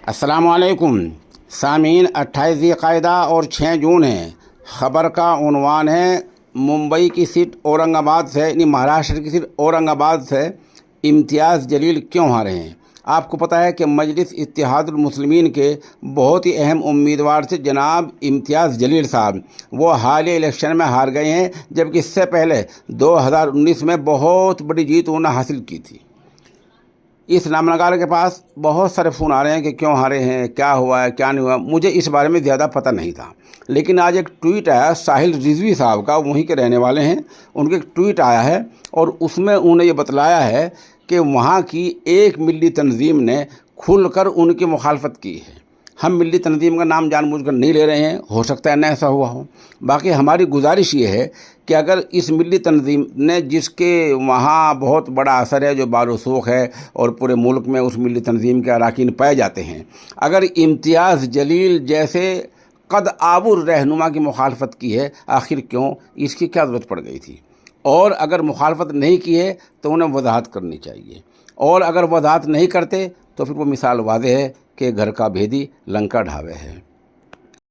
अस्सलाम वालेकुम सामीन। 28 ज़िलक़ाइदा और 6 जून है। ख़बर का उन्वान है मुंबई की सीट औरंगाबाद से यानी महाराष्ट्र की सीट औरंगाबाद से इम्तियाज़ जलील क्यों हारे हैं। आपको पता है कि मजलिस इत्तेहादुल मुस्लिमीन के बहुत ही अहम उम्मीदवार थे जनाब इम्तियाज़ जलील साहब, वो हालिया इलेक्शन में हार गए हैं, जबकि इससे पहले 2019 में बहुत बड़ी जीत उन्होंने हासिल की थी। इस नामनगार के पास बहुत सारे फ़ोन आ रहे हैं कि क्यों हारे हैं, क्या हुआ है, क्या नहीं हुआ। मुझे इस बारे में ज़्यादा पता नहीं था, लेकिन आज एक ट्वीट आया साहिल रिजवी साहब का, वहीं के रहने वाले हैं। उनके एक ट्वीट आया है और उसमें उन्होंने ये बतलाया है कि वहाँ की एक मिली तंजीम ने खुलकर उनकी मुखालफत की है। हम मिली तंजीम का नाम जानबूझकर नहीं ले रहे हैं, हो सकता है न ऐसा हुआ हो। बाकी हमारी गुजारिश ये है कि अगर इस मिली तंजीम ने, जिसके वहाँ बहुत बड़ा असर है, जो बारूसूख है और पूरे मुल्क में उस मिली तंजीम के अरकान पाए जाते हैं, अगर इम्तियाज़ जलील जैसे कद आबुर रहनुमा की मुखालफत की है, आखिर क्यों, इसकी क्या ज़रूरत पड़ गई थी। और अगर मुखालफत नहीं की है तो उन्हें वजाहत करनी चाहिए, और अगर वजाहत नहीं करते तो फिर वो मिसाल वाज़ेह है कि घर का भेदी लंका ढावे है।